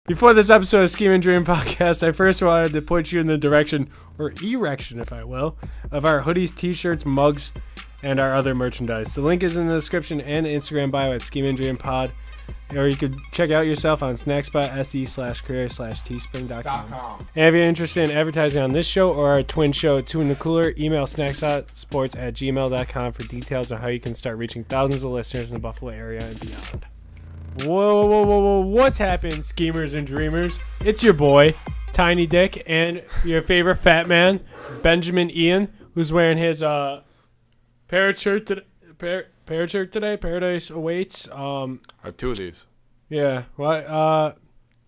Before this episode of Schemin Dreamin podcast, I first wanted to point you in the direction, or erection if I will, of our hoodies, t-shirts, mugs, and our other merchandise. The link is in the description and Instagram bio at Schemin Dreamin pod, or you could check out yourself on snackspot.se/career/teespring.com. And if you're interested in advertising on this show or our twin show, Two in the Cooler, email snackspotsports@gmail.com for details on how you can start reaching thousands of listeners in the Buffalo area and beyond. Whoa, what's happened, schemers and dreamers? It's your boy, Tiny Dick, and your favorite fat man, Benjamin Ian, who's wearing his parrot shirt today. Paradise Awaits. I have two of these. Yeah. What?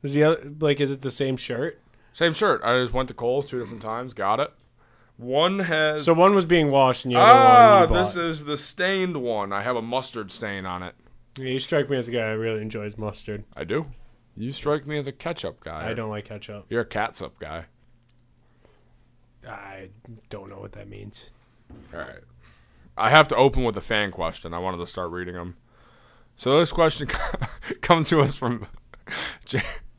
Is the other, is it the same shirt? Same shirt. I just went to Kohl's 2 different times. Got it. One has. So one was being washed, and the other one you bought. This is the stained one. I have a mustard stain on it. Yeah, you strike me as a guy who really enjoys mustard. I do. You strike me as a ketchup guy. I don't like ketchup. You're a catsup guy. I don't know what that means. All right. I have to open with a fan question. I wanted to start reading them. So this question comes to us from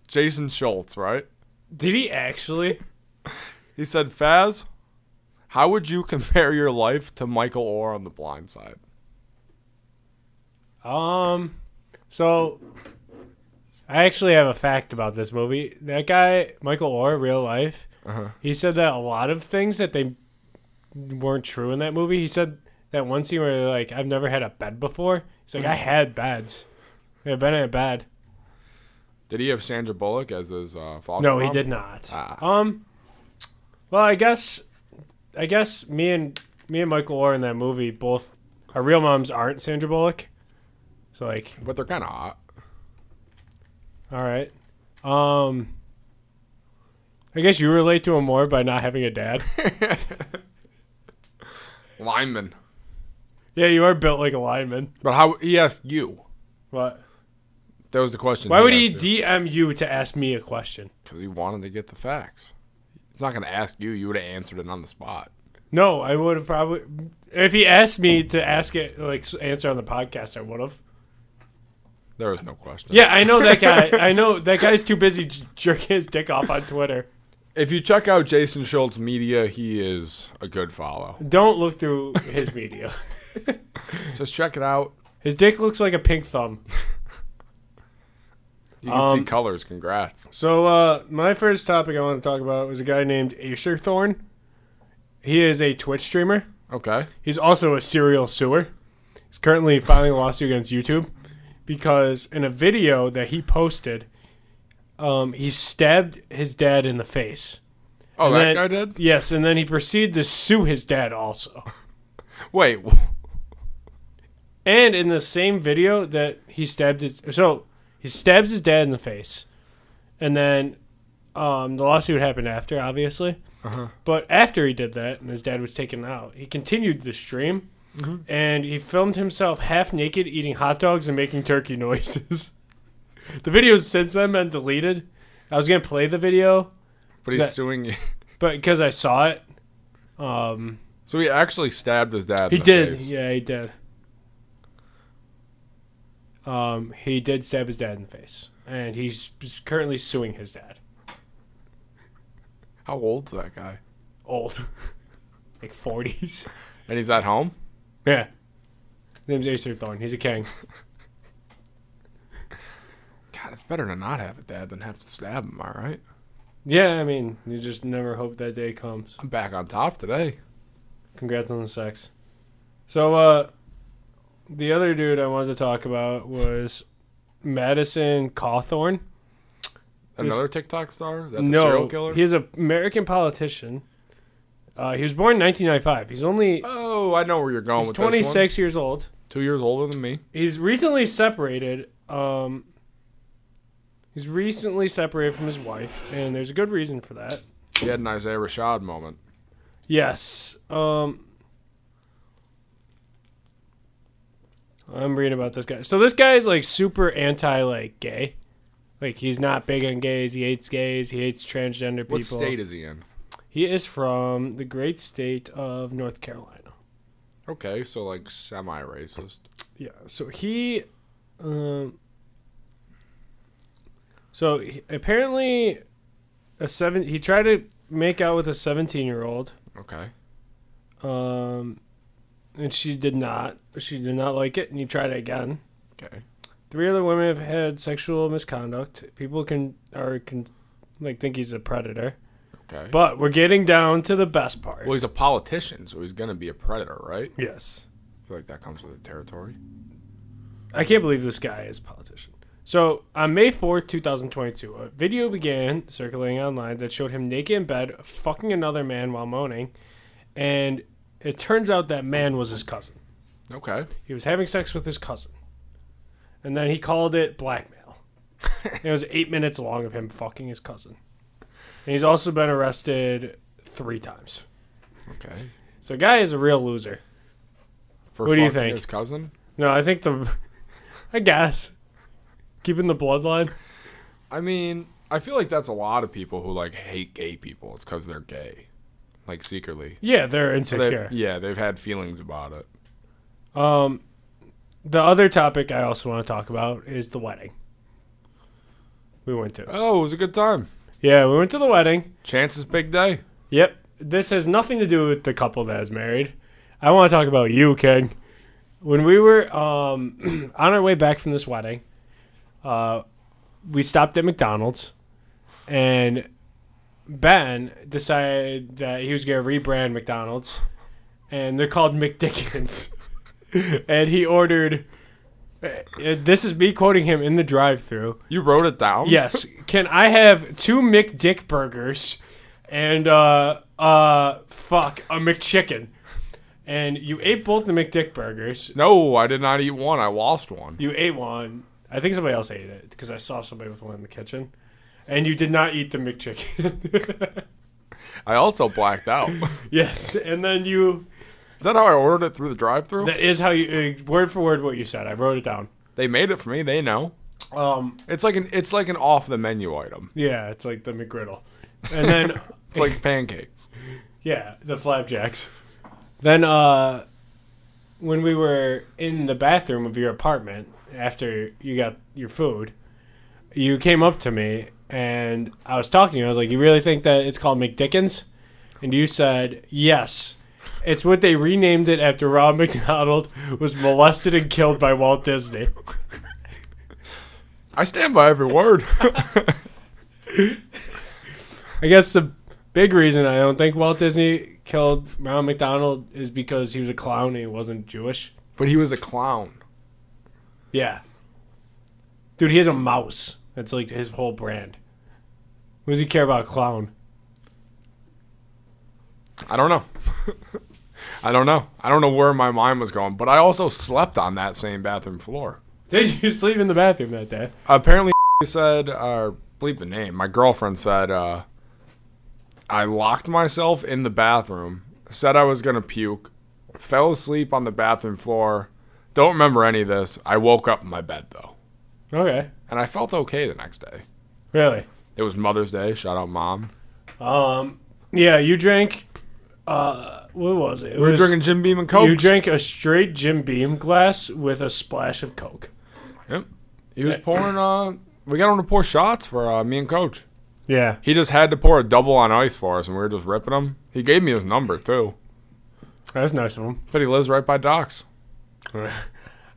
Jason Schultz, right? Did he actually? He said, Faz, how would you compare your life to Michael Orr on The Blind Side? So I actually have a fact about this movie. That guy, Michael Orr, real life, he said that a lot of things that they weren't true in that movie. He said that one scene where they're like, I've never had a bed before. He's like, I had beds. I've been in a bed. Did he have Sandra Bullock as his foster No, mom? he did not. Well, I guess me and Michael Orr in that movie, both our real moms aren't Sandra Bullock. So but they're kind of hot. All right. I guess you relate to him more by not having a dad. Lineman. Yeah, you are built like a lineman. But how he asked you? What? That was the question. Why would he DM you to ask me a question? Because he wanted to get the facts. He's not going to ask you. You would have answered it on the spot. No, I would have probably. If he asked me to ask it, answer on the podcast, I would have. There was no question. Yeah, I know that guy. I know that guy's too busy jerking his dick off on Twitter. If you check out Jason Schultz media, he is a good follow. Don't look through his media. Just check it out. His dick looks like a pink thumb. You can see colors. Congrats. So my first topic I want to talk about was a guy named Acer Thorn. He is a Twitch streamer. Okay. He's also a serial suer. He's currently filing a lawsuit against YouTube because in a video that he posted, he stabbed his dad in the face. Oh, that guy did? Yes, and then he proceeded to sue his dad also. Wait. And in the same video that he stabbed he stabs his dad in the face. And then the lawsuit happened after, obviously. But after he did that and his dad was taken out, he continued the stream. And he filmed himself half naked eating hot dogs and making turkey noises. The video's since then been deleted. I was going to play the video. But he's suing you. But because I saw it. So he actually stabbed his dad in the face. face. Yeah, he did. He did stab his dad in the face. And he's currently suing his dad. How old's that guy? Old. Like 40s. And he's at home? Yeah. His name's Acer Thorn. He's a king. God, it's better to not have a dad than have to stab him, all right? Yeah, I mean, you just never hope that day comes. I'm back on top today. Congrats on the sex. So, the other dude I wanted to talk about was Madison Cawthorn. Another TikTok star? Is that the serial killer? He's an American politician. He was born in 1995. He's only... Oh, I know where you're going with this one. He's 26 years old. 2 years older than me. He's recently separated. He's recently separated from his wife, and there's a good reason for that. He had an Isaiah Rashad moment. Yes. I'm reading about this guy. So this guy is super anti gay. He's not big on gays. He hates gays. He hates transgender people. What state is he in? He is from the great state of North Carolina. Okay, so semi-racist. Yeah. So he So apparently, he tried to make out with a 17-year-old. Okay. And she did not. She did not like it, and he tried it again. Okay. 3 other women have had sexual misconduct. People can think he's a predator. Okay. But we're getting down to the best part. Well, he's a politician, so he's gonna be a predator, right? Yes. I feel like that comes with the territory. I can't believe this guy is a politician. So, on May 4th, 2022, a video began circulating online that showed him naked in bed, fucking another man while moaning, and it turns out that man was his cousin. Okay. He was having sex with his cousin. And then he called it blackmail. It was 8 minutes long of him fucking his cousin. And he's also been arrested 3 times. Okay. So, guy is a real loser. For what do you fucking think? His cousin? No, I think I guess. Keeping the bloodline. I mean, I feel like that's a lot of people who like hate gay people. It's because they're gay, like secretly. Yeah, they're insecure. They've had feelings about it. The other topic I also want to talk about is the wedding we went to. Oh, it was a good time. Yeah, we went to the wedding. Chance's big day. Yep. This has nothing to do with the couple that is married. I want to talk about you, King. When we were on our way back from this wedding, we stopped at McDonald's, and Ben decided that he was going to rebrand McDonald's, and they're called McDickens. And he ordered, this is me quoting him in the drive-thru. You wrote it down? Yes. Can I have 2 McDick burgers and, a McChicken? And you ate both the McDick burgers. No, I did not eat one. I lost one. You ate one. I think somebody else ate it because I saw somebody with one in the kitchen. And you did not eat the McChicken. I also blacked out. Yes. And then you... Is that how I ordered it through the drive-thru? That is how you... word for word what you said. I wrote it down. They made it for me. They know. It's like an off-the-menu item. Yeah, it's like the McGriddle. And then... It's like pancakes. Yeah, the flapjacks. Then when we were in the bathroom of your apartment after you got your food, you came up to me and I was talking to you. I was like, you really think that it's called McDickens? And you said, yes. It's what they renamed it after Ronald McDonald was molested and killed by Walt Disney. I stand by every word. I guess the big reason I don't think Walt Disney killed Ronald McDonald is because he was a clown and he wasn't Jewish. But he was a clown. Yeah. Dude, he has a mouse. That's like his whole brand. What does he care about a clown? I don't know. I don't know where my mind was going, but I also slept on that same bathroom floor. Did you sleep in the bathroom that day? Apparently said, bleep the name, my girlfriend said, I locked myself in the bathroom, said I was going to puke, fell asleep on the bathroom floor. Don't remember any of this. I woke up in my bed, though. Okay. And I felt okay the next day. Really? It was Mother's Day. Shout out, Mom. Yeah, you drank, what was it? We were drinking Jim Beam and Coke. You drank a straight Jim Beam glass with a splash of Coke. Yep. He was pouring, we got him to pour shots for me and Coach. Yeah. He just had to pour a double on ice for us, and we were just ripping him. He gave me his number, too. That's nice of him. But he lives right by Doc's.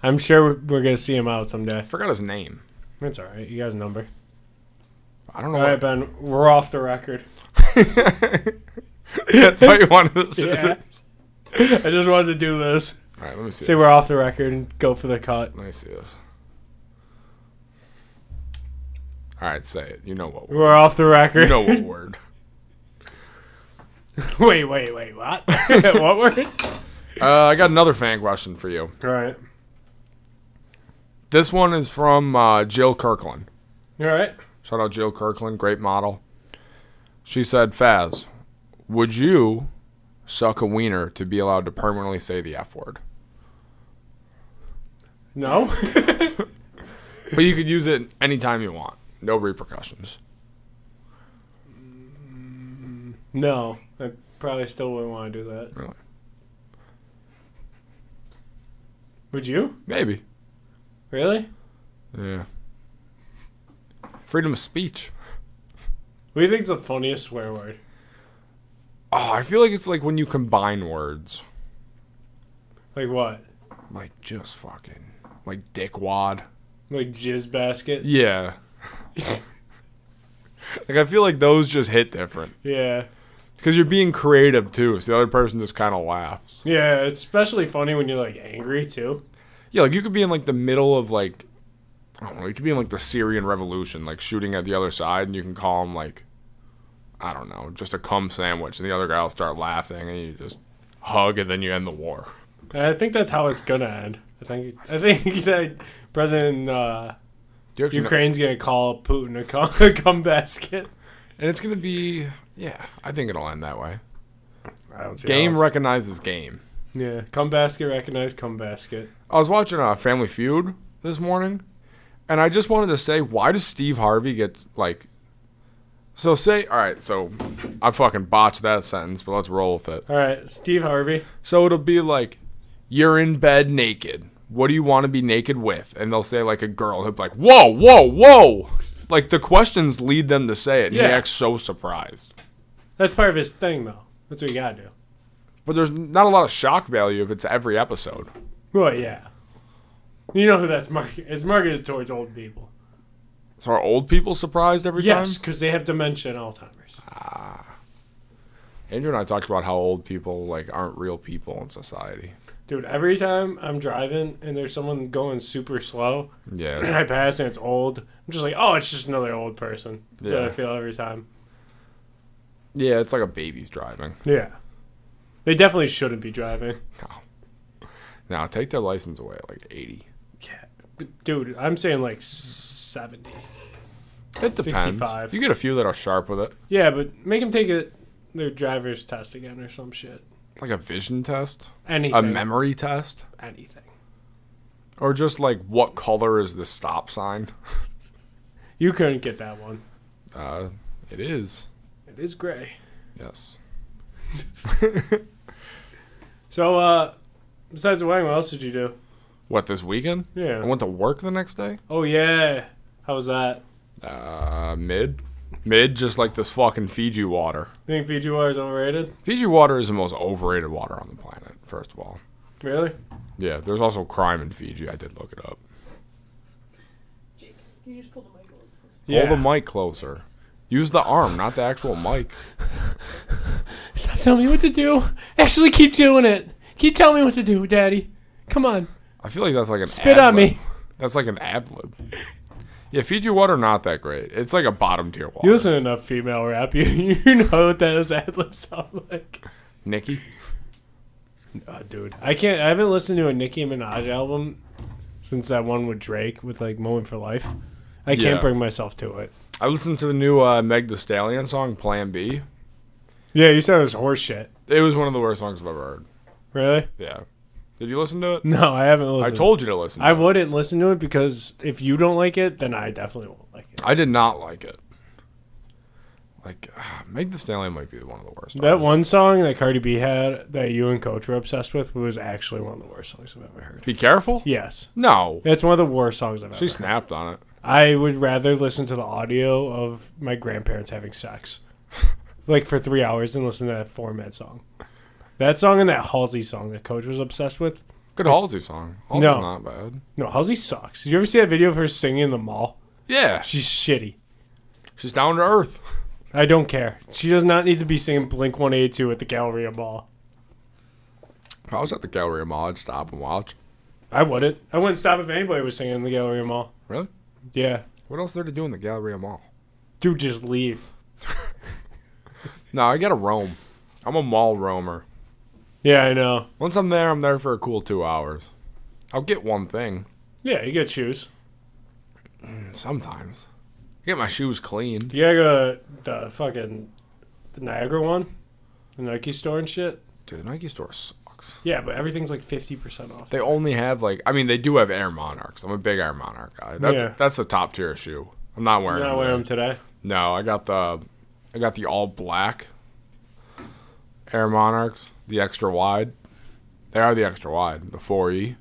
I'm sure we're going to see him out someday. I forgot his name. That's all right. You got his number. I don't know. All right, Ben. We're off the record. That's why you wanted the scissors. Yeah. I just wanted to do this. All right, let me see. Say we're off the record and go for the cut. Let me see this. All right, say it. You know what word. We're off the record. You know what word. Wait, what? What word? I got another fan question for you. All right. This one is from Jill Kirkland. All right. Shout out Jill Kirkland, great model. She said, Faz, would you suck a wiener to be allowed to permanently say the F word? No. But you could use it anytime you want. No repercussions. No. I probably still wouldn't want to do that. Really? Would you? Maybe. Really? Yeah. Freedom of speech. What do you think is the funniest swear word? Oh, I feel like it's like when you combine words. Like what? Like just fucking. Like dickwad. Like jizz basket? Yeah. Like I feel like those just hit different. Yeah. Because you're being creative too, so the other person just kind of laughs. Yeah, it's especially funny when you're like angry too. Yeah, like you could be in like the middle of like, I don't know, you could be in like the Syrian Revolution, like shooting at the other side, and you can call them like, I don't know, just a cum sandwich, and the other guy will start laughing, and you just hug, and then you end the war. I think that's how it's gonna end. I think that President Ukraine's gonna call Putin a cum basket. And it's gonna be, yeah, I think it'll end that way. I don't see Game recognizes game. Yeah, cum basket recognized cum basket. I was watching Family Feud this morning, and I just wanted to say, why does Steve Harvey get like? So say, all right, so I fucking botched that sentence, but let's roll with it. All right, Steve Harvey. So it'll be like, you're in bed naked. What do you want to be naked with? And they'll say like a girl. He'll be like, whoa, whoa, whoa. Like the questions lead them to say it, and he acts so surprised. That's part of his thing, though. That's what you gotta do. But there's not a lot of shock value if it's every episode. Well, yeah. You know who that's marketed? It's marketed towards old people. So are old people surprised every time? Yes, because they have dementia and Alzheimer's. Andrew and I talked about how old people like aren't real people in society. Dude, every time I'm driving and there's someone going super slow, and I pass and it's old, I'm just like, oh, it's just another old person. That's what I feel every time. Yeah, it's like a baby's driving. Yeah. They definitely shouldn't be driving. No. Now, take their license away at like 80. Yeah. Dude, I'm saying like 70. It depends. 65. You get a few that are sharp with it. Yeah, but make them take their driver's test again or some shit. Like a vision test? Anything. A memory test? Anything. Or just like, what color is the stop sign? You couldn't get that one. It is. It is gray. Yes. So, besides the wedding, what else did you do? What, this weekend? Yeah. I went to work the next day? Oh, yeah. How was that? Mid. Mid, just like this fucking Fiji water. You think Fiji water is overrated? Fiji water is the most overrated water on the planet, first of all. Really? Yeah, there's also crime in Fiji. I did look it up. Jake, can you just pull the mic a little closer? Yeah. Pull the mic closer. Use the arm, not the actual mic. Stop telling me what to do. Actually, keep doing it. Keep telling me what to do, Daddy. Come on. I feel like that's like an Spit on me. That's like an ad-lib. Yeah, Fiji water, not that great. It's like a bottom-tier water. You listen to enough female rap, you know what those ad-libs sound like. Nicki? Dude, I haven't listened to a Nicki Minaj album since that one with Drake with like Moment for Life. I can't bring myself to it. I listened to the new Meg Thee Stallion song, Plan B. Yeah, you said it was horse shit. It was one of the worst songs I've ever heard. Really? Yeah. Did you listen to it? No, I haven't listened. I told you to listen to it. I wouldn't listen to it because if you don't like it, then I definitely won't like it. I did not like it. Like, Meg Thee Stallion might be one of the worst. That one song that Cardi B had that you and Coach were obsessed with was actually one of the worst songs I've ever heard. Be Careful? Yes. No. It's one of the worst songs I've ever heard. She snapped on it. I would rather listen to the audio of my grandparents having sex like for 3 hours than listen to that 4-minute song. That song and that Halsey song that Coach was obsessed with. Good Halsey song. Halsey's not bad. No, Halsey sucks. Did you ever see that video of her singing in the mall? Yeah. She's shitty. She's down to earth. I don't care. She does not need to be singing Blink 182 at the Galleria Mall. If I was at the Galleria Mall, I'd stop and watch. I wouldn't. I wouldn't stop if anybody was singing in the Galleria Mall. Really? Yeah. What else is there to do in the Galleria Mall? Dude, just leave. No, I gotta roam. I'm a mall roamer. Yeah, I know. Once I'm there for a cool 2 hours. I'll get one thing. Yeah, you get shoes. Sometimes. I get my shoes cleaned. You gotta go to the Niagara one? The Nike store and shit? Dude, the Nike store sucks. Yeah, but everything's like 50% off. They only have they do have Air Monarchs. I'm a big Air Monarch guy. That's the top tier shoe. I'm not wearing them. You're not wearing them today? No, I got the all black Air Monarchs, the extra wide. They are the extra wide, the 4E.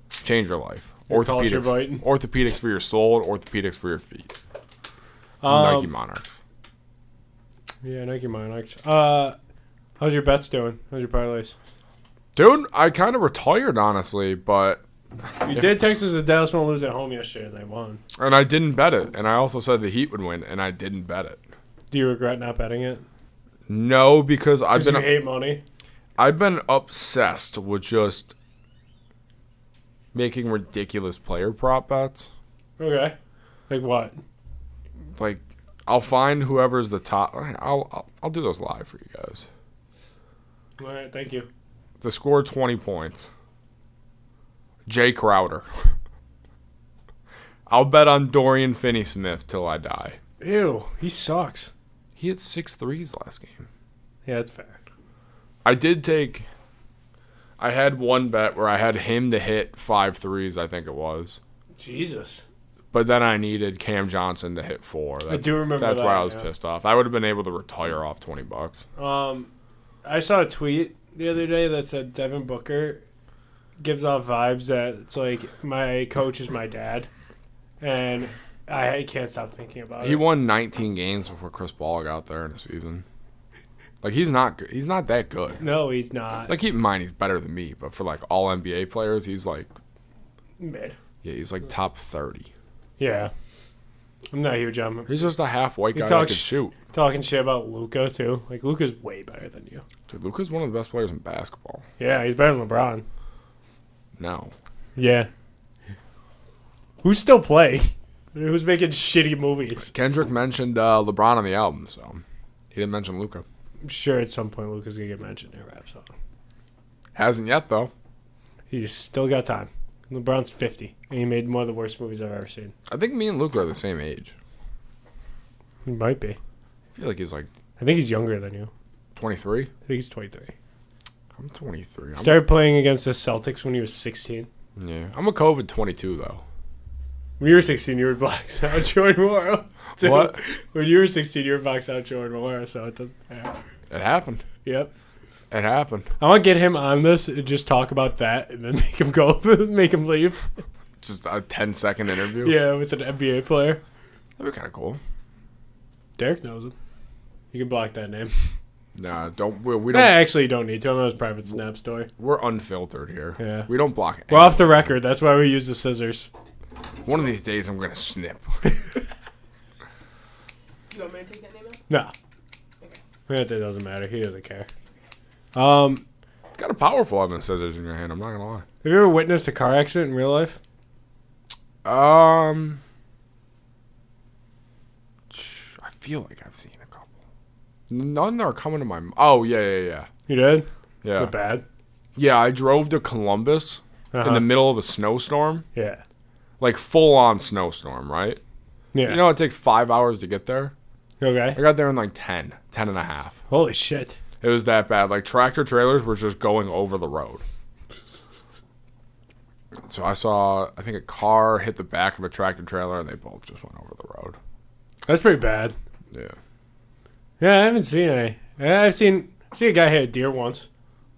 Change your life. Your culture biting. Orthopedics for your soul, orthopedics for your feet. Nike Monarchs. Yeah, Nike Monarchs. How's your bets doing? How's your parlays? Dude, I kind of retired, honestly, but... You did text us that Dallas won't lose at home yesterday, and they won. And I didn't bet it. And I also said the Heat would win, and I didn't bet it. Do you regret not betting it? No, because I've been... you hate money? I've been obsessed with just making ridiculous player prop bets. Okay. Like what? Like, I'll find whoever's the top... I'll do those live for you guys. All right, thank you. To score 20 points. Jay Crowder. I'll bet on Dorian Finney-Smith till I die. Ew, he sucks. He hit 6 threes last game. Yeah, that's fair. I had one bet where I had him to hit 5 threes, I think it was. Jesus. But then I needed Cam Johnson to hit 4. I do remember That's that, why I was pissed off. I would have been able to retire off $20. I saw a tweet the other day that said Devin Booker gives off vibes that it's like my coach is my dad, and I can't stop thinking about it. He won 19 games before Chris Paul got there in the season. Like, he's not good. He's not that good. No, he's not. Like, keep in mind, he's better than me, but for, like, all NBA players, he's, like... Mid. Yeah, he's, like, top 30. Yeah. I'm not huge on him. He's just a half-white guy that can shoot. Talking shit about Luka, too. Like, Luka's way better than you. Dude, Luka's one of the best players in basketball. Yeah, he's better than LeBron. No. Yeah. Who's still play? Who's making shitty movies? Kendrick mentioned LeBron on the album, so he didn't mention Luka. I'm sure at some point Luka's going to get mentioned in a rap song. Hasn't yet, though. He's still got time. LeBron's 50, and he made one of the worst movies I've ever seen. I think me and Luka are the same age. He might be. I feel like he's, like... I think he's younger than you. 23? I think he's 23. I'm 23. Started playing against the Celtics when he was 16. Yeah. I'm a COVID 22, though. When you were 16, you were box out Jordan Morrow. So What? When you were 16, you were box out Jordan Morrow, so it doesn't matter. It happened. Yep. It happened. I want to get him on this and just talk about that and then make him go, make him leave. Just a 10-second interview? Yeah, with an NBA player. That'd be kind of cool. Derek knows him. You can block that name. Nah, don't. We Nah, don't. actually, you don't need to. I know his private Snap story. We're unfiltered here. Yeah. We don't block We're off the record. That's why we use the scissors. One of these days, I'm going to snip. You want me to take that name out? No. Okay. It doesn't matter. He doesn't care. It's kind of powerful having scissors in your hand. I'm not going to lie. Have you ever witnessed a car accident in real life? I feel like I've seen a couple. None that are coming to my... Oh, yeah. You did? Yeah. They're bad? Yeah, I drove to Columbus in the middle of a snowstorm. Yeah. Like, full-on snowstorm, right? Yeah. You know, it takes 5 hours to get there. Okay. I got there in, like, 10 and a half. Holy shit. It was that bad. Like, tractor trailers were just going over the road. So I saw, I think, a car hit the back of a tractor trailer, and they both just went over the road. That's pretty bad. Yeah. Yeah, I haven't seen any. I've seen a guy hit a deer once.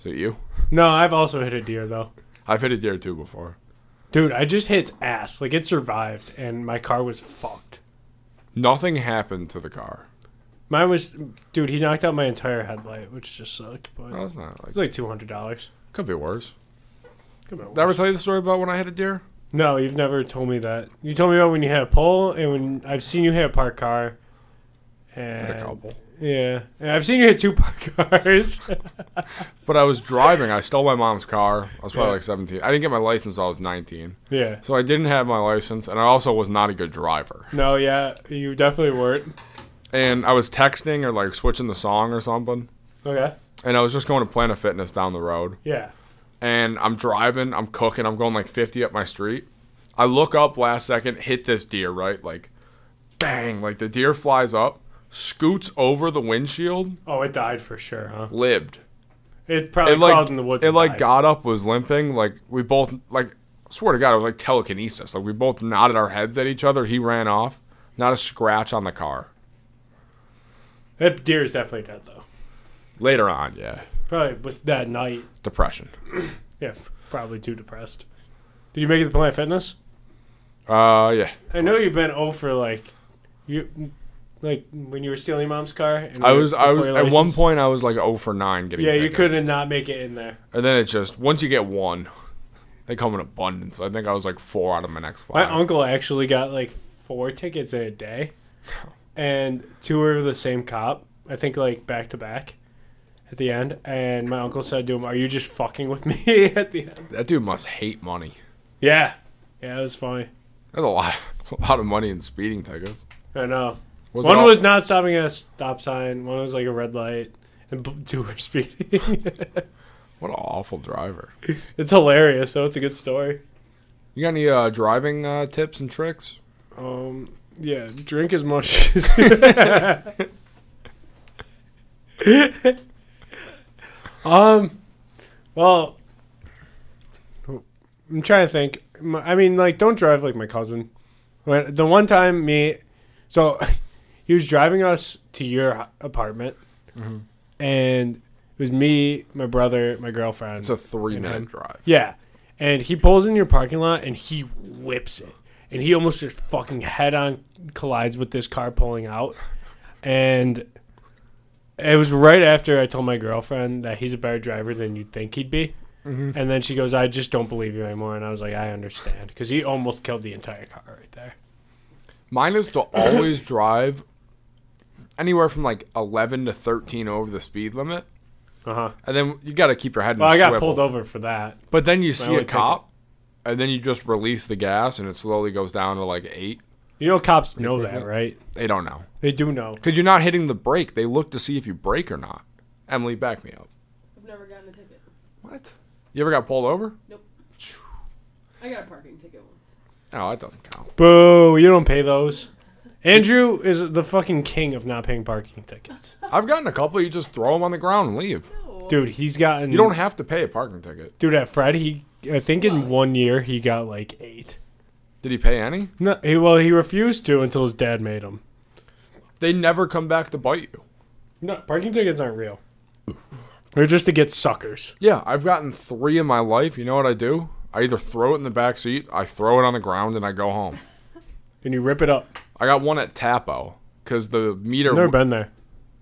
Is it you? No, I've also hit a deer, though. I've hit a deer, too, before. Dude, I just hit its ass. Like, it survived, and my car was fucked. Nothing happened to the car. Mine was... Dude, he knocked out my entire headlight, which just sucked. But No, it's not. it was like $200. Could be worse. Come on. Did I ever tell you the story about when I hit a deer? No, you've never told me that. You told me about when you hit a pole, and when I've seen you hit a parked car. And Hit a couple. Yeah. And I've seen you hit 2 parked cars. But I was driving. I stole my mom's car. I was probably Yeah. like 17. I didn't get my license until I was 19. Yeah. So I didn't have my license, and I also was not a good driver. No, yeah, you definitely weren't. And I was texting or, like, switching the song or something. Okay. And I was just going to Planet Fitness down the road. Yeah. And I'm driving. I'm cooking. I'm going, like, 50 up my street. I look up last second, hit this deer, right? Like, bang. Like, the deer flies up, scoots over the windshield. Oh, it died for sure, huh? Lived. It probably It, like, crawled in the woods. It, and like, died. got up, was limping. Like, we both, like, I swear to God, it was like telekinesis. Like, we both nodded our heads at each other. He ran off. Not a scratch on the car. That deer is definitely dead, though. Later on, yeah. Probably with that night. Depression. Yeah, probably too depressed. Did you make it to Planet Fitness? Yeah. I know you've been for like, you Like when you were stealing mom's car? And I was before your at one license? point I was like 0 for 9 getting Yeah, tickets. you couldn't not make it in there. And then it's just, once you get one, they come in abundance. I think I was like 4 out of my next 5. My uncle actually got like 4 tickets in a day. And 2 were the same cop. I think like back to back at the end. And my uncle said to him, "Are you just fucking with me?" at the end. That dude must hate money. Yeah. Yeah, it was funny. There's a lot of money in speeding tickets. I know. Was One was not stopping at a stop sign. One was like a red light. And 2 were speeding. What an awful driver. It's hilarious, though. It's a good story. You got any driving tips and tricks? Yeah, drink as much as... Well, I'm trying to think. I mean, like, don't drive like my cousin. The one time so he was driving us to your apartment, and it was me, my brother, my girlfriend. It's a 3-minute drive. Yeah, and he pulls in your parking lot and he whips it, and he almost just fucking head-on collides with this car pulling out, and it was right after I told my girlfriend that he's a better driver than you'd think he'd be. And then she goes, "I just don't believe you anymore." And I was like, "I understand," because he almost killed the entire car right there. Mine is to always drive anywhere from like 11 to 13 over the speed limit. And then you got to keep your head in Well, the I got swivel. pulled over for that. But then you see only a cop, and then you just release the gas, and it slowly goes down to like 8. You know, cops know that, right? They don't know. They do know. Because you're not hitting the brake. They look to see if you brake or not. Emily, back me up. I've never gotten a ticket. What? You ever got pulled over? Nope. I got a parking ticket once. Oh, that doesn't count. Boo! You don't pay those. Andrew is the fucking king of not paying parking tickets. I've gotten a couple. You just throw them on the ground and leave. No. Dude, he's gotten... You don't have to pay a parking ticket. Dude, at Fred, I think in 1 year, he got like 8. Did he pay any? No, he refused to until his dad made him. They never come back to bite you. No, parking tickets aren't real. They're just to get suckers. Yeah, I've gotten 3 in my life. You know what I do? I either throw it in the back seat, I throw it on the ground, and I go home. And you rip it up. I got one at Tapo because the meter. I've never been there.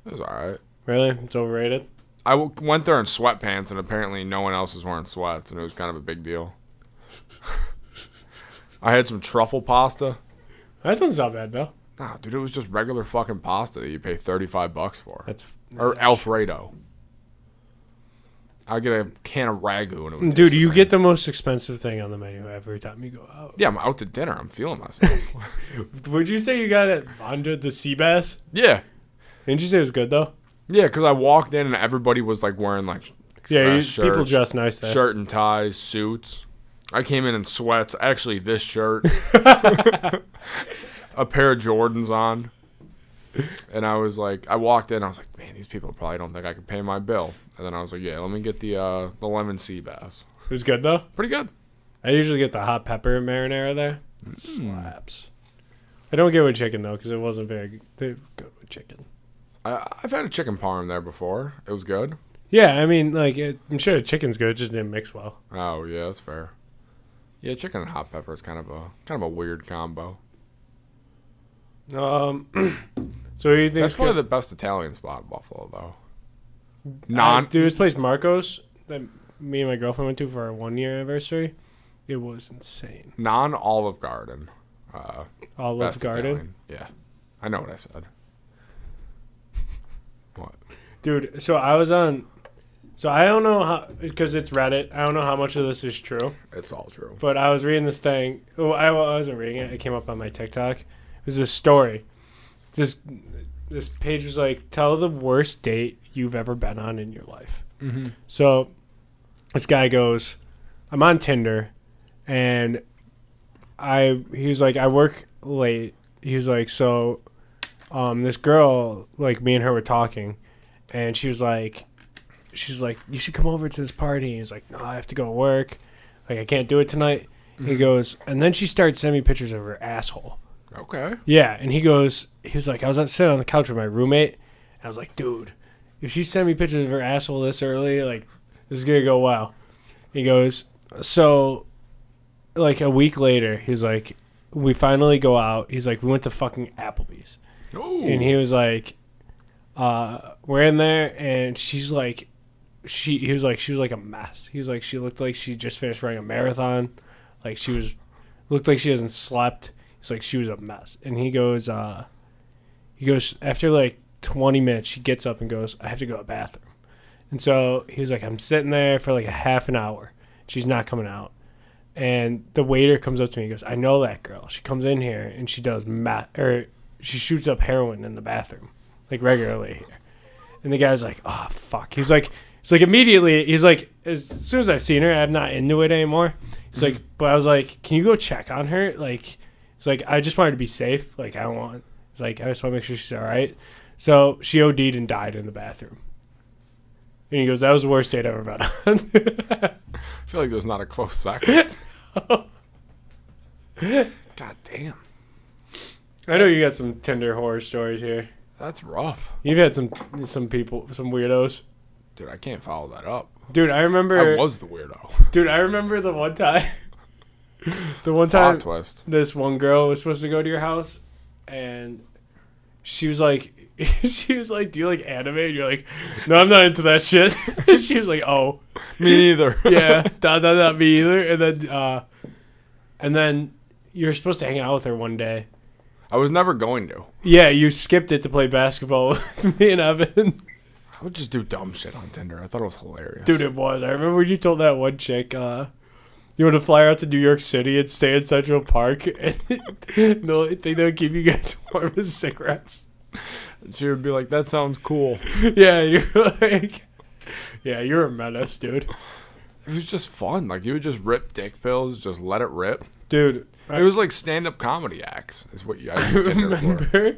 It was all right. Really? It's overrated? I went there in sweatpants, and apparently no one else was wearing sweats, and it was kind of a big deal. I had some truffle pasta. That doesn't sound bad, though. Nah, dude, it was just regular fucking pasta that you pay $35 for. Or Alfredo. I get a can of ragu, and it would Dude, taste the you same. get the most expensive thing on the menu every time you go out. Yeah, I'm out to dinner. I'm feeling myself. Would you say you got it Vonda the sea bass? Yeah. Didn't you say it was good, though? Yeah, because I walked in, and everybody was like wearing like Yeah, shirts, people dress nice there. shirt and ties, suits. I came in sweats. Actually, this shirt, a pair of Jordans on, and I was like, I walked in. I was like, man, these people probably don't think I can pay my bill. And then I was like, yeah, let me get the lemon sea bass. It was good, though? Pretty good. I usually get the hot pepper marinara there. Slaps. I don't get with chicken, though, because it wasn't very good with chicken. I've had a chicken parm there before. It was good. Yeah, I mean, like, I'm sure the chicken's good. It just didn't mix well. Oh yeah, that's fair. Yeah, chicken and hot pepper is kind of a weird combo. So you think That's probably the best Italian spot in Buffalo, though. dude, this place Marcos that me and my girlfriend went to for our 1-year anniversary. It was insane. Non-Olive Garden. Olive Best Garden, Italian. Yeah, I know what I said. What? dude. So I was on. So I don't know how, because it's Reddit. I don't know how much of this is true. It's all true. But I was reading this thing. Oh, I wasn't reading it. It came up on my TikTok. It was this story. This page was like, tell the worst date you've ever been on in your life. Mm-hmm. So this guy goes, I'm on Tinder, and he was like, I work late. He was like, so this girl, like, me and her were talking, and she's like, you should come over to this party. He's like, no, I have to go to work. Like, I can't do it tonight. He goes, and then she started sending me pictures of her asshole. Okay. Yeah, and he was like, I was sitting on the couch with my roommate, and I was like, dude, if she sent me pictures of her asshole this early, like, this is gonna go well. He goes, so, like, a week later, he's like, we finally go out. He's like, we went to fucking Applebee's. Ooh. And he was like, we're in there, and she's like, he was like, she was like a mess. He was like, she looked like she just finished running a marathon. Like looked like she hasn't slept. He's like, she was a mess. And he goes, after like 20 minutes, she gets up and goes, I have to go to the bathroom. And so he was like, I'm sitting there for like a half an hour. She's not coming out. And the waiter comes up to me and goes, I know that girl. She comes in here and she does she shoots up heroin in the bathroom, like regularly here. And the guy's like, oh, fuck. He's like immediately, he's like, as soon as I've seen her, I'm not into it anymore. He's like, but I was like, can you go check on her? Like, he's like, I just wanted to be safe. Like, he's like, I just want to make sure she's all right. So she OD'd and died in the bathroom. And he goes, that was the worst date I've ever been on. I feel like there's not a close second. God damn. I know you got some Tinder horror stories here. That's rough. You've had some people, some weirdos. Dude, I can't follow that up. Dude, I remember. I was the weirdo. Dude, I remember the one time. Plot twist. This one girl was supposed to go to your house, and she was like, do you like anime? And you're like, no, I'm not into that shit. She was like, oh. Me neither. Yeah, not me either. And then you're supposed to hang out with her one day. I was never going to. Yeah, you skipped it to play basketball with me and Evan. I would just do dumb shit on Tinder. I thought it was hilarious. Dude, it was. I remember when you told that one chick, you want to fly out to New York City and stay in Central Park, and the only thing that would keep you guys warm is cigarettes. And she would be like, that sounds cool. Yeah, you're like, yeah, you're a menace, dude. It was just fun. Like, you would just rip dick pills, just let it rip. Dude. It was like stand-up comedy acts is what I used Tinder remember,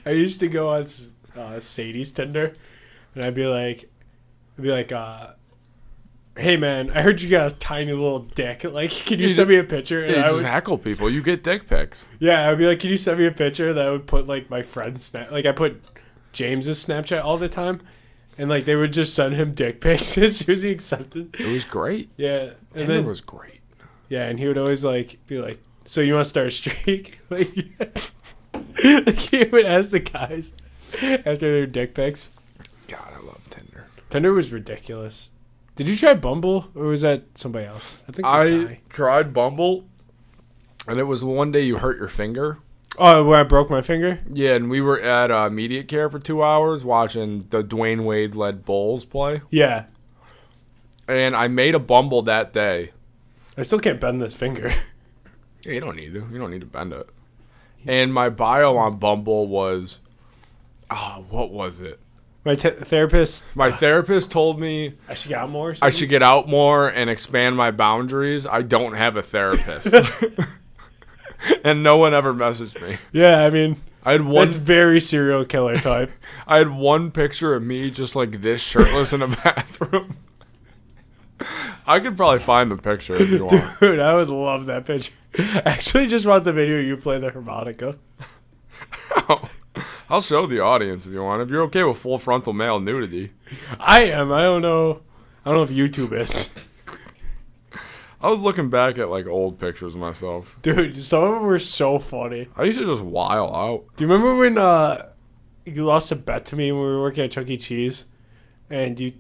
I used to go on Sadie's Tinder, and I'd be like, hey man, I heard you got a tiny little dick. Like, can you send me a picture? And you I just would heckle people. You get dick pics. Yeah, I'd be like, can you send me a picture? That I would put like my friend's like I put James's Snapchat all the time, and like they would just send him dick pics as soon as he accepted. It was great. Yeah, and Tinder was great. Yeah, and he would always like be like, so you want to start a streak? Like he would ask the guys after their dick pics. God, I love Tinder. Tinder was ridiculous. Did you try Bumble, or was that somebody else? I think it was tried Bumble, and it was one day you hurt your finger. Oh, where I broke my finger? Yeah, and we were at immediate care for 2 hours watching the Dwayne Wade-led Bulls play. Yeah. And I made a Bumble that day. I still can't bend this finger. Yeah, you don't need to. You don't need to bend it. And my bio on Bumble was, what was it? My therapist. My therapist told me I should get out more. I should get out more and expand my boundaries. I don't have a therapist. And no one ever messaged me. Yeah, I mean, I had one. That's very serial killer type. I had one picture of me just like this, shirtless in a bathroom. I could probably find the picture if you want. Dude, I would love that picture. I actually just want the video of you play the harmonica. I'll show the audience if you want. If you're okay with full frontal male nudity. I am. I don't know if YouTube is. I was looking back at like old pictures of myself. Dude, some of them were so funny. I used to just while out. Do you remember when you lost a bet to me when we were working at Chuck E. Cheese? And you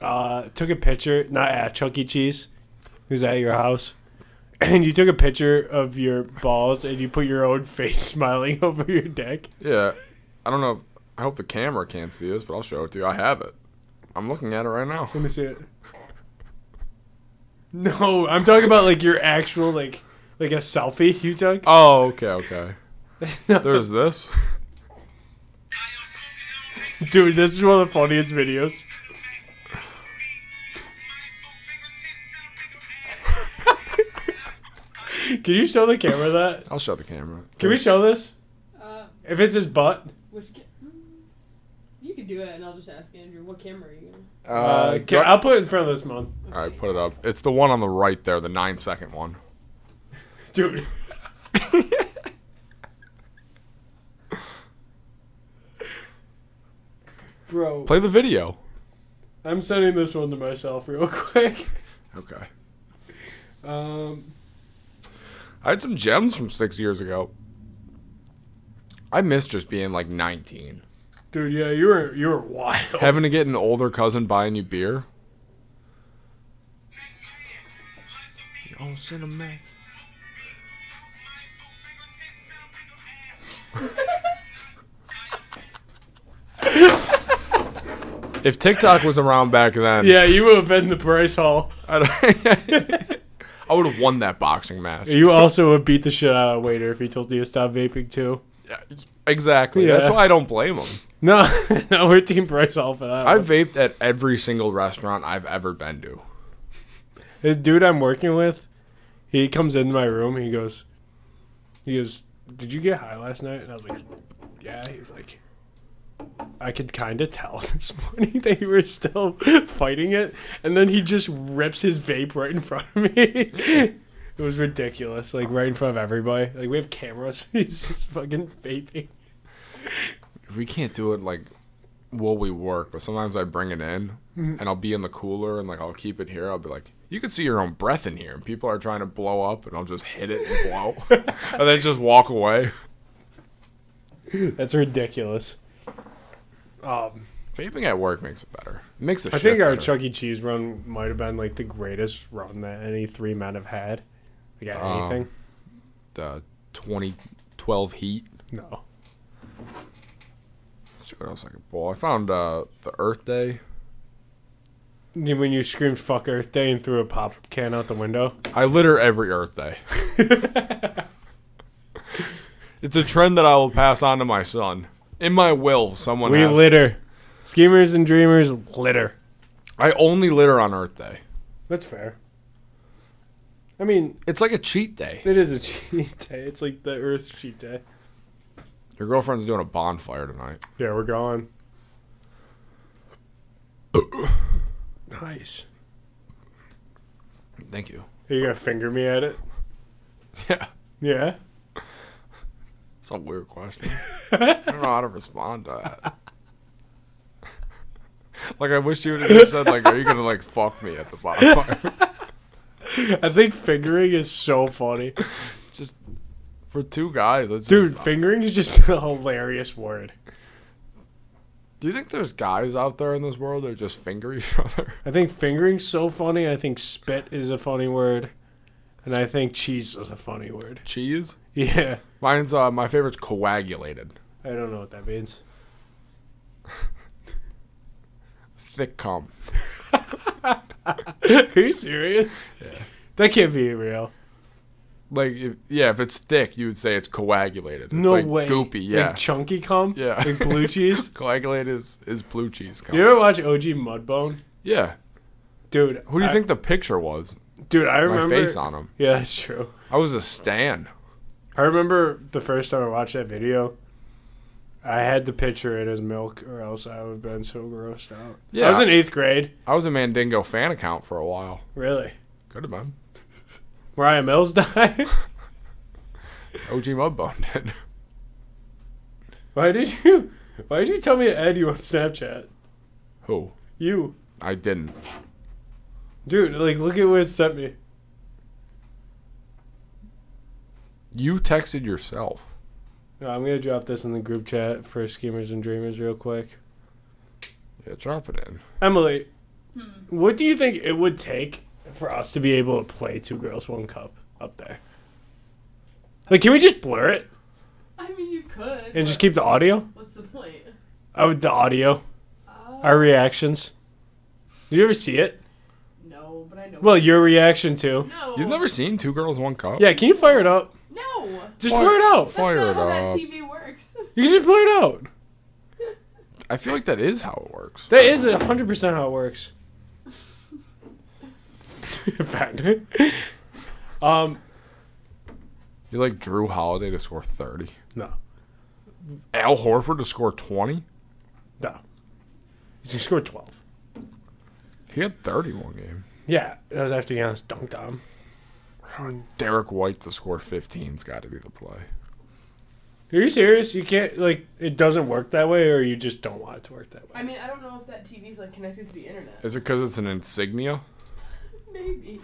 took a picture, not at Chuck E. Cheese. It was at your house. And you took a picture of your balls and you put your own face smiling over your dick. Yeah. I don't know. I hope the camera can't see this, but I'll show it to you. I have it. I'm looking at it right now. Let me see it. No, I'm talking about like your actual like a selfie you took. Oh, okay. There's this. Dude, this is one of the funniest videos. Can you show the camera that? I'll show the camera. Can we show this? If it's his butt. You can do it, and I'll just ask Andrew, what camera are you going? I'll put it in front of this one. Okay. All right, put it up. It's the one on the right there, the 9-second one. Dude. Bro. Play the video. I'm sending this one to myself real quick. Okay. I had some gems from 6 years ago. I miss just being like 19. Dude, yeah, you were wild. Having to get an older cousin buying you beer. Yo, cinnamon. If TikTok was around back then, Yeah, you would have been the Bryce Hall. I would have won that boxing match. You also would beat the shit out of a waiter if he told you to stop vaping too. Yeah, exactly. Yeah. That's why I don't blame him. No, no, we're Team Bryce Hall for that. I've vaped at every single restaurant I've ever been to. The dude I'm working with, he comes into my room. He goes, "Did you get high last night?" And I was like, "Yeah." He was like, "I could kind of tell this morning that you were still fighting it." And then he just rips his vape right in front of me. It was ridiculous, like right in front of everybody. Like we have cameras. He's just fucking vaping. We can't do it like while we work, but sometimes I bring it in and I'll be in the cooler and like I'll keep it here. I'll be like, you can see your own breath in here, and people are trying to blow up, and I'll just hit it and blow, and then just walk away. That's ridiculous. Vaping at work makes it better. It makes the I shit think our better. Chuck E. Cheese run might have been like the greatest run that any three men have had. Like at anything. The 2012 Heat. No. Let's see what else I can pull. I found the Earth Day. When you screamed "fuck Earth Day" and threw a pop can out the window. I litter every Earth Day. It's a trend that I will pass on to my son. In my will, someone We has. litter. Schemers and dreamers litter. I only litter on Earth Day. That's fair. I mean, It's like a cheat day. it is a cheat day. It's like the Earth's cheat day. Your girlfriend's doing a bonfire tonight. Yeah, we're going. Nice. Thank you. Are you gonna finger me at it? Yeah. Yeah. It's a weird question. I don't know how to respond to that. Like, I wish you would have just said, like, are you going to, like, fuck me at the bonfire? I think fingering is so funny. Just, for two guys. It's Dude, just, fingering is just a hilarious word. do you think there's guys out there in this world that just finger each other? I think fingering's so funny. I think spit is a funny word. And I think cheese is a funny word. Cheese? Yeah. Mine's, my favorite's coagulated. I don't know what that means. Thick cum. Are you serious? Yeah. That can't be real. Like, if it's thick, you would say it's coagulated. It's No like way. goopy, yeah. Like chunky cum? Yeah. Like blue cheese? Coagulated is blue cheese cum. You ever watch OG Mudbone? Yeah. Dude. Who do you think the picture was? Dude, I remember. My face on him. Yeah, that's true. I was a stan. I remember the first time I watched that video, I had to picture it as milk or else I would have been so grossed out. Yeah. I was in 8th grade. I was a Mandingo fan account for a while. Really? Could have been. Mariah Mills died? OG Mudbone did. Why did you tell me to add you on Snapchat? Who? You. I didn't. Dude, like, look at what it sent me. You texted yourself. No, I'm going to drop this in the group chat for Schemers and Dreamers real quick. Yeah, drop it in. Emily, what do you think it would take for us to be able to play Two Girls, One Cup up there? Like, can we just blur it I mean, you could. and just but keep the audio? What's the point? The audio. Our reactions. Did you ever see it? No, but I know. Well, your reaction too. No. You've never seen Two Girls, One Cup? Yeah, can you fire it up? No. Just Fire- blur it out. That's Fire not it how that up. TV works. You can just blur it out. I feel like that is how it works. That is 100% how it works. Fact. You like Drew Holiday to score 30. No. Al Horford to score 20? No. He scored 12. He had 30 one game. Yeah, that was after Giannis dunked on him. Derek White to score 15's got to be the play. Are you serious? You can't, like, it doesn't work that way, or you just don't want it to work that way? I mean, I don't know if that TV's like connected to the internet. Is it because it's an insignia? Maybe.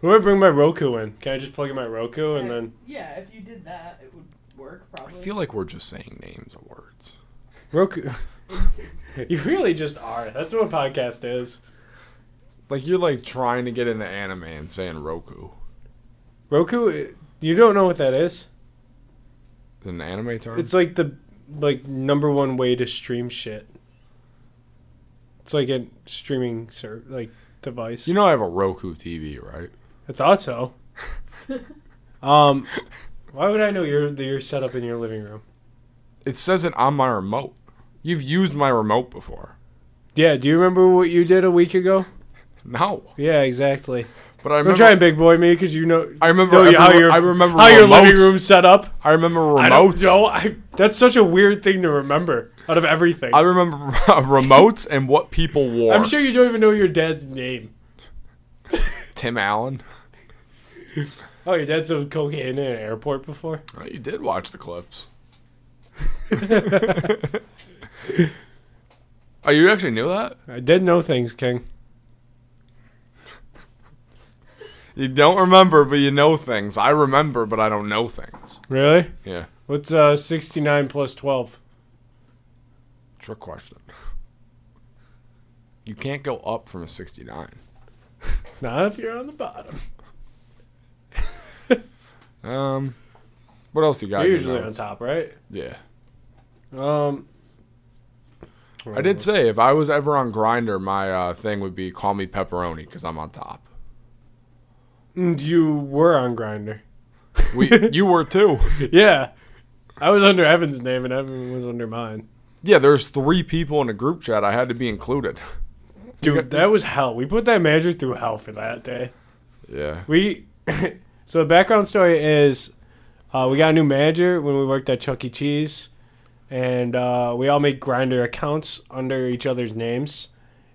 Who would I bring my Roku in? Can I just plug in my Roku and then... Yeah, if you did that, it would work, I probably. feel like we're just saying names of words. Roku. You really just are. That's what a podcast is. Like you're like trying to get into anime and saying Roku. Roku. You don't know what that is? Is it an anime term? It's like the #1 way to stream shit. It's like a streaming device. You know I have a Roku TV, right? I thought so. Why would I know you're set up in your living room? It says it on my remote. You've used my remote before. Yeah, do you remember what you did a week ago? No. Yeah, exactly. But I Don't remember. try and big boy me because you know. I remember. how your living room's set up. I remember remotes. I don't know. That's such a weird thing to remember out of everything. I remember remotes and what people wore. I'm sure you don't even know your dad's name. Tim Allen. Oh, your dad sold cocaine in an airport before? Oh, you did watch the clips. Oh, you actually knew that? I did know things, King. You don't remember, but you know things. I remember, but I don't know things. Really? Yeah. What's 69 plus 12? Trick question. You can't go up from a 69. Not if you're on the bottom. What else do you got? You're in your usually on notes? top, right? Yeah. I I did say if I was ever on Grindr, my thing would be call me pepperoni because I'm on top. You were on Grindr. You were too. Yeah. I was under Evan's name and Evan was under mine. Yeah, there's 3 people in a group chat. I had to be included. Dude, that was hell. We put that manager through hell for that day. Yeah. So the background story is we got a new manager when we worked at Chuck E. Cheese. And we all made Grindr accounts under each other's names.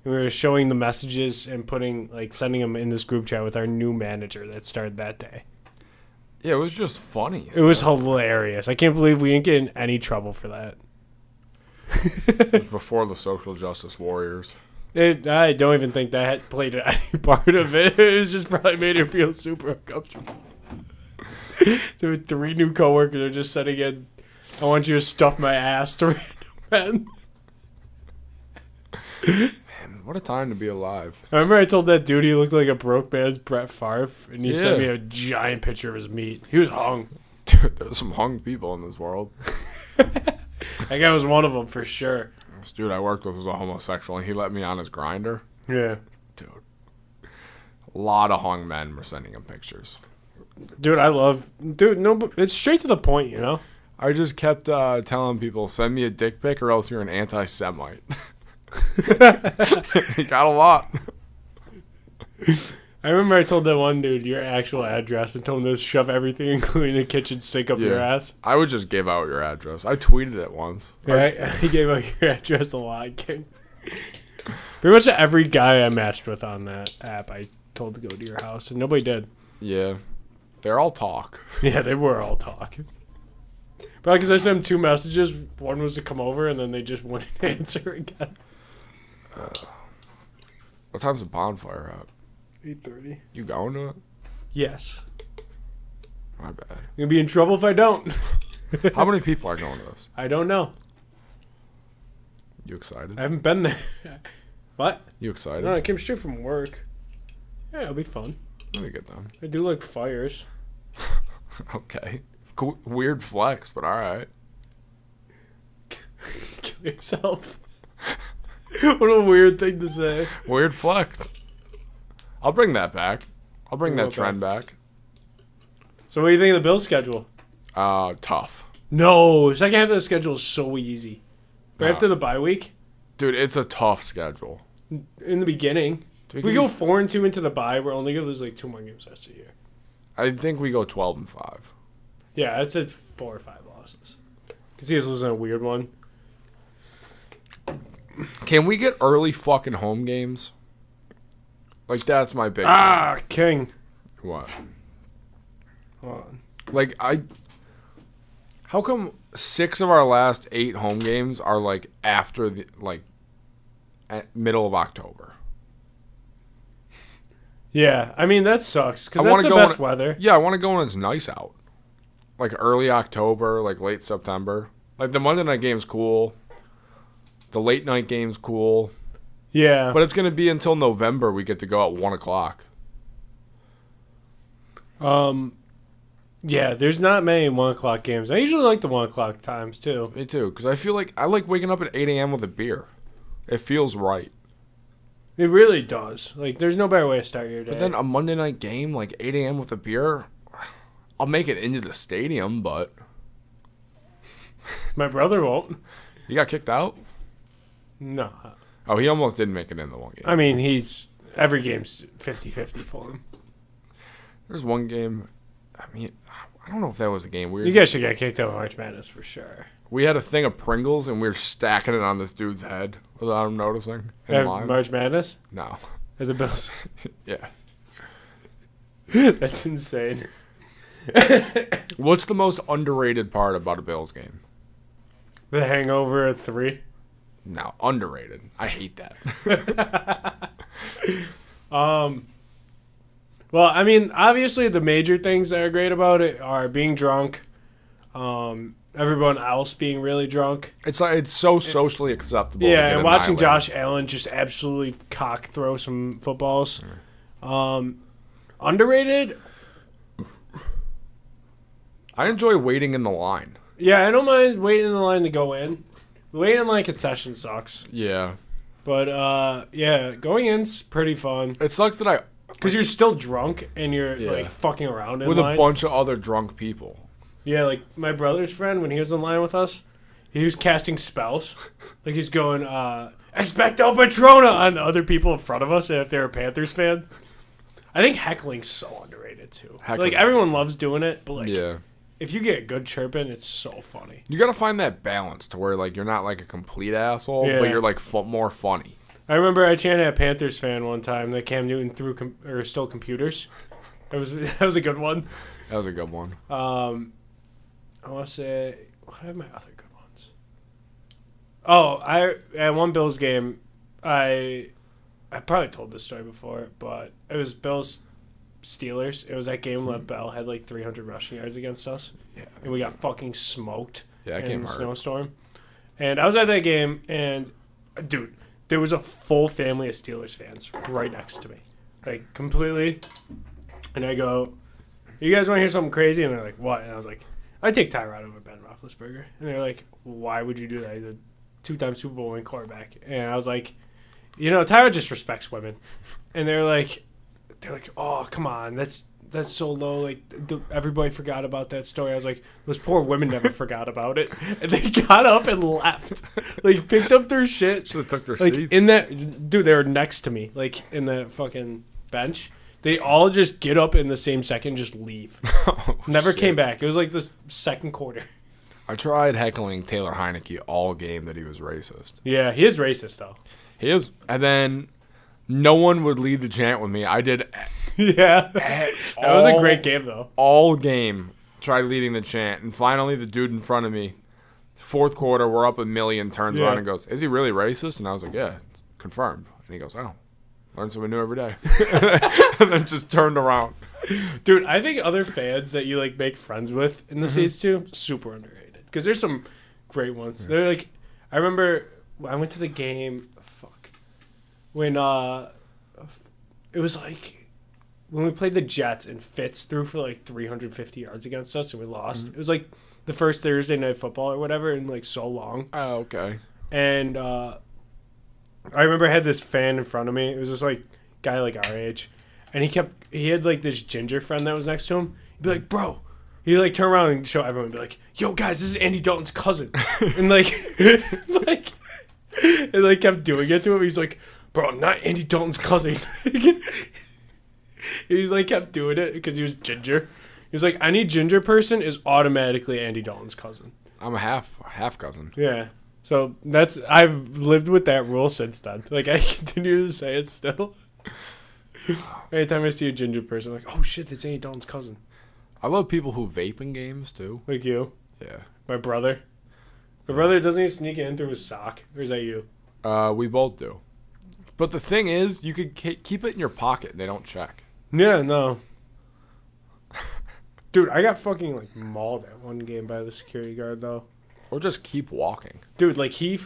And we were showing the messages and sending them in this group chat with our new manager that started that day. Yeah, it was just funny. It was hilarious. I can't believe we didn't get in any trouble for that. It was before the social justice warriors. I don't even think that played any part of it. It was just probably made her feel super uncomfortable. There were 3 new coworkers that are just sitting in, I want you to stuff my ass to random men. Man, what a time to be alive. I remember I told that dude he looked like a broke man's Brett Favre, and he sent me Yeah. a giant picture of his meat. He was hung. Dude, there's some hung people in this world. That guy was one of them for sure. This dude I worked with was a homosexual, and he let me on his Grindr. Yeah. Dude. A lot of hung men were sending him pictures. Dude, no, but it's straight to the point, you know? I just kept telling people, send me a dick pic or else you're an anti-Semite. He got a lot. I remember I told that one dude your actual address and told him to shove everything, including the kitchen sink, up your ass. I would just give out your address. I tweeted it once. Yeah, he gave out your address a lot, King. Pretty much every guy I matched with on that app, I told to go to your house, and nobody did. Yeah. They're all talk. Yeah, they were all talking. Probably because I sent them 2 messages. One was to come over, and then they just wouldn't answer again. What time's the bonfire at? 8:30. You going to it? Yes. My bad. I'm gonna be in trouble if I don't. How many people are going to this? I don't know. You excited? I haven't been there. What? You excited? No, I came straight from work. Yeah, it'll be fun. Let me get them. I do like fires. Okay. Cool. Weird flex, but all right. Kill yourself. What a weird thing to say. Weird flex. I'll bring that back. I'll bring that Okay. trend back. So what do you think of the Bills schedule? Tough. No, second half of the schedule is so easy. Right No. after the bye week, Dude, it's a tough schedule. in the beginning, if we go 4-2 into the bye, we're only gonna lose like 2 more games the rest of the year. I think we go 12-5. Yeah, I said 4 or 5 losses. Because he was losing a weird one. Can we get early fucking home games? Like, that's my big King. thing. What? Hold on. Like, how come 6 of our last 8 home games are, like, after the, like, at middle of October? Yeah, I mean, that sucks. Because I that's wanna the go best when- weather. Yeah, I want to go when it's nice out. like early October, like late September. Like the Monday night game's cool. The late night game's cool. Yeah. But it's going to be until November we get to go at 1 o'clock. Yeah, there's not many 1 o'clock games. I usually like the 1 o'clock times, too. Me too, because I feel like I like waking up at 8 a.m. with a beer. It feels right. It really does. Like, there's no better way to start your day. But then a Monday night game, like 8 a.m. with a beer, I'll make it into the stadium, but... My brother won't. You got kicked out? No. Oh, he almost didn't make it in the one game. I mean, every game's 50-50 for him. There's one game, I mean, I don't know if that was a game. You guys should get kicked out of March Madness for sure. We had a thing of Pringles, and we were stacking it on this dude's head without him noticing. March Madness? No. At the Bills? Yeah. That's insane. What's the most underrated part about a Bills game? The Hangover at 3? No, underrated. I hate that. Well, I mean, obviously the major things that are great about it are being drunk, everyone else being really drunk. It's like it's so socially acceptable. Yeah, and watching Josh Allen just absolutely cock throw some footballs. Underrated? I enjoy waiting in the line. Yeah, I don't mind waiting in the line to go in. Waiting in line concession sucks. Yeah. But, yeah, going in's pretty fun. It sucks that Because you're still drunk and you're, like, fucking around in with line. a bunch of other drunk people. Yeah, like, my brother's friend, when he was in line with us, he was casting spells. Like, he's going, Expecto Patrona on other people in front of us if they're a Panthers fan. I think heckling's so underrated, too. Like, everyone loves doing it, but, like, if you get good chirping, it's so funny. You gotta find that balance to where, like, you're not, like, a complete asshole, but you're, like, more funny. I remember I chanted at a Panthers fan one time that Cam Newton stole computers. That was a good one. That was a good one. I want to say, what are my other good ones? Oh, at one Bills game, I probably told this story before, but it was Bills Steelers. It was that game that Bell had like 300 rushing yards against us. Yeah. And we got fucking smoked in the snowstorm. And I was at that game, and dude, there was a full family of Steelers fans right next to me. Like, completely. And I go, you guys want to hear something crazy? And they're like, what? And I was like, I take Tyrod over Ben Roethlisberger. And they're like, why would you do that? He's a 2-time Super Bowl winning quarterback. And I was like, you know, Tyrod just respects women. And they're like, oh, come on, that's so low. Like, everybody forgot about that story. I was like, those poor women never forgot about it. And they got up and left. Like, picked up their shit. Should have took their seats. Dude, they were next to me, like, in the fucking bench. They all just get up in the same second, just leave. Never came back. It was like the second quarter. I tried heckling Taylor Heineke all game that he was racist. Yeah, he is racist, though. He is. And then no one would lead the chant with me. I did. Yeah. That was a great game, though. All game, tried leading the chant. And finally, the dude in front of me, fourth quarter, we're up 1 million, turns around and goes, is he really racist? And I was like, yeah, it's confirmed. And he goes, oh, learn something new every day. And then just turned around. Dude, I think other fans that you, like, make friends with in the States, too, super underrated. Because there's some great ones. Yeah. They're like, I remember I went to the game, when it was like when we played the Jets and Fitz threw for like 350 yards against us and we lost. It was like the first Thursday night football or whatever in like so long. Oh, okay. And I remember I had this fan in front of me. It was this like guy like our age, and he had like this ginger friend that was next to him. He'd be like, bro. He'd like turn around and show everyone and be like, yo guys, this is Andy Dalton's cousin. And like and like kept doing it to him. He's like, bro, I'm not Andy Dalton's cousin. He was like kept doing it because he was ginger. He was like, any ginger person is automatically Andy Dalton's cousin. I'm a half cousin. Yeah. So I've lived with that rule since then. Like I continue to say it still. Anytime I see a ginger person, I'm like, oh shit, that's Andy Dalton's cousin. I love people who vape in games too. Like you. Yeah. My brother. My brother, doesn't he sneak it in through his sock? Or is that you? We both do. But the thing is, you could keep it in your pocket and they don't check. Yeah, no. Dude, I got fucking like mauled at one game by the security guard though. Or just keep walking. Dude, like he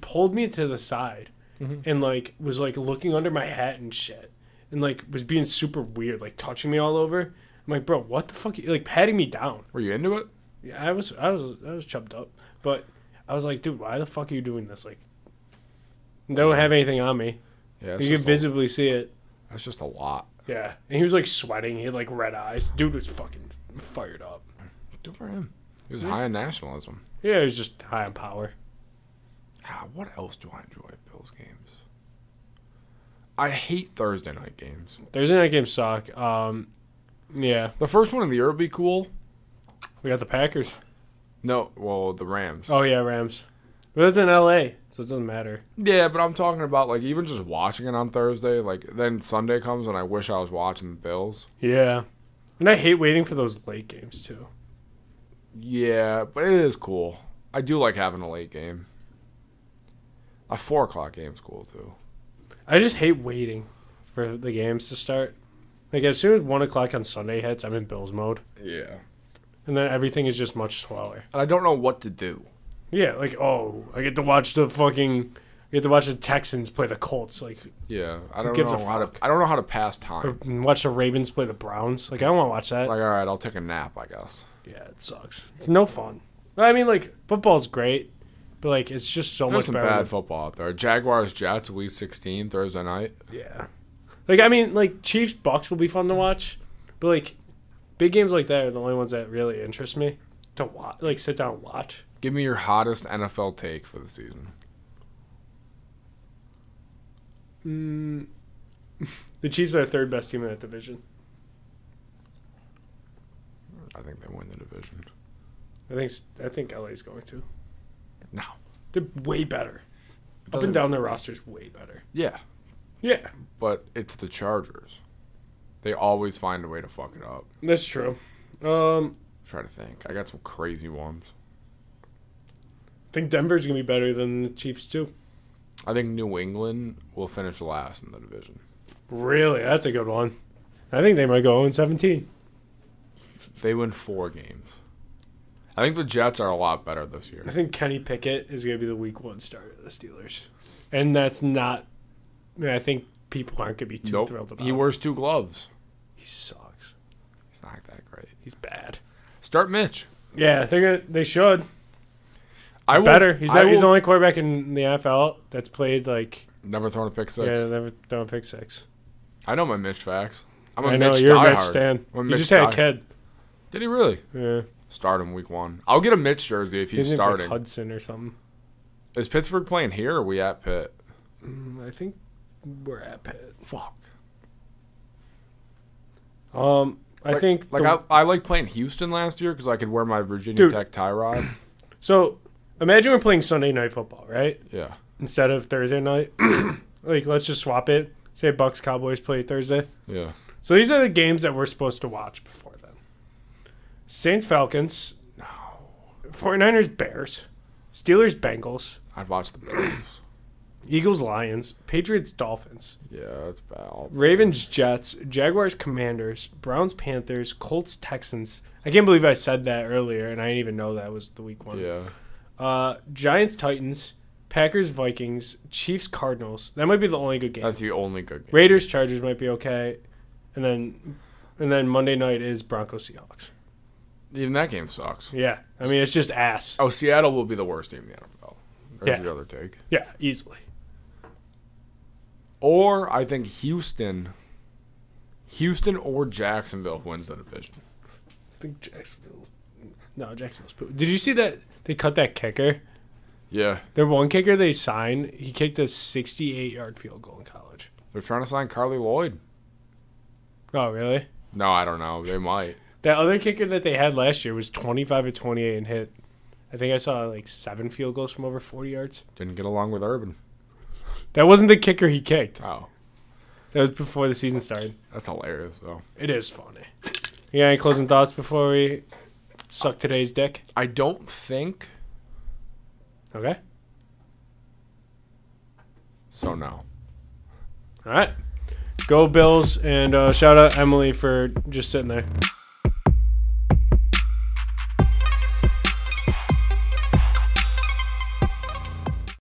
pulled me to the side and like was like looking under my hat and shit. And like was being super weird, like touching me all over. I'm like, bro, what the fuck? Like patting me down. Were you into it? Yeah, I was chubbed up. But I was like, dude, why the fuck are you doing this? Like, don't have anything on me. Yeah, You can visibly see it. That's just a lot. Yeah. And he was like sweating. He had like red eyes. Dude was fucking fired up. Good for him. He was high on nationalism. Yeah, he was just high on power. What else do I enjoy at Bills games? I hate Thursday night games. Thursday night games suck. Yeah. The first one of the year would be cool. We got the Packers. No, well, the Rams. Oh, yeah, Rams. But it's in L.A., so it doesn't matter. Yeah, but I'm talking about, like, even just watching it on Thursday. Like, then Sunday comes and I wish I was watching the Bills. Yeah. And I hate waiting for those late games, too. Yeah, but it is cool. I do like having a late game. A 4 o'clock game's cool, too. I just hate waiting for the games to start. Like, as soon as 1 o'clock on Sunday hits, I'm in Bills mode. Yeah. And then everything is just much slower. And I don't know what to do. Yeah, like, oh, I get to watch the Texans play the Colts. Like, Yeah, I don't gives know a how to. fuck? I don't know how to pass or time. watch the Ravens play the Browns. Like, I don't want to watch that. Like, all right, I'll take a nap, I guess. Yeah, it sucks. It's no fun. I mean, like, football's great, but, like, it's just so There's much some better. bad football out there. Jaguars Jets week 16 Thursday night. Yeah. Like, I mean, like, Chiefs Bucks will be fun to watch, but, like, big games like that are the only ones that really interest me to watch. Like, sit down and watch. Give me your hottest NFL take for the season. The Chiefs are the third best team in that division. I think they win the division. I think LA's going to. No. They're way better. Up and down their roster's way better. Yeah, Yeah, but it's the Chargers. They always find a way to fuck it up. that's true. Try to think. I got some crazy ones. I think Denver's gonna be better than the Chiefs too. I think New England will finish last in the division. Really, that's a good one. I think they might go 0-17. They win 4 games. I think the Jets are a lot better this year. I think Kenny Pickett is going to be the week 1 starter of the Steelers. And that's not... I mean, I think people aren't going to be too thrilled about it. He wears 2 gloves. He sucks. He's not that great. He's bad. Start Mitch. Yeah, they should. I will, Better. He's the only quarterback in the NFL that's played, like... Never thrown a pick 6. Yeah, never done a pick 6. I know my Mitch facts. I'm a I know, Mitch you're a Mitch diehard. stan. I'm a You Mitch just had a diehard. kid. Did he really? Yeah. Start him week 1. I'll get a Mitch jersey if he's His name's like starting. Hudson or something. Is Pittsburgh playing here or are we at Pitt? I think we're at Pitt. Fuck. I think... I like playing Houston last year because I could wear my Virginia Tech tie rod. So, imagine we're playing Sunday night football, right? Yeah. Instead of Thursday night. Like, let's just swap it. Say Bucks Cowboys play Thursday. Yeah. So these are the games that we're supposed to watch before then. Saints Falcons. No. 49ers Bears. Steelers Bengals. I'd watch the Bears. Eagles Lions. Patriots Dolphins. Yeah, that's bad. Ravens Jets. Jaguars Commanders. Browns Panthers. Colts Texans. I can't believe I said that earlier and I didn't even know that was the week 1. Yeah. Giants Titans. Packers Vikings. Chiefs Cardinals. That might be the only good game. That's the only good game. Raiders Chargers might be okay. And then Monday night is Broncos Seahawks. Even that game sucks. Yeah. I mean, it's just ass. Oh, Seattle will be the worst team in the NFL. There's your other take. Yeah, easily. Or I think Houston or Jacksonville wins the division. I think Jacksonville. No, Jacksonville's poop. Did you see that they cut that kicker? Yeah. Their one kicker they signed, he kicked a 68-yard field goal in college. They're trying to sign Carly Lloyd. Oh, really? No, I don't know. They might. That other kicker that they had last year was 25 of 28 and hit, I think I saw like 7 field goals from over 40 yards. Didn't get along with Urban. That wasn't the kicker he kicked. Oh. That was before the season started. That's hilarious, though. It is funny. You got any closing thoughts before we suck today's dick? I don't think Okay. so. No. All right. Go Bills, and shout out Emily for just sitting there.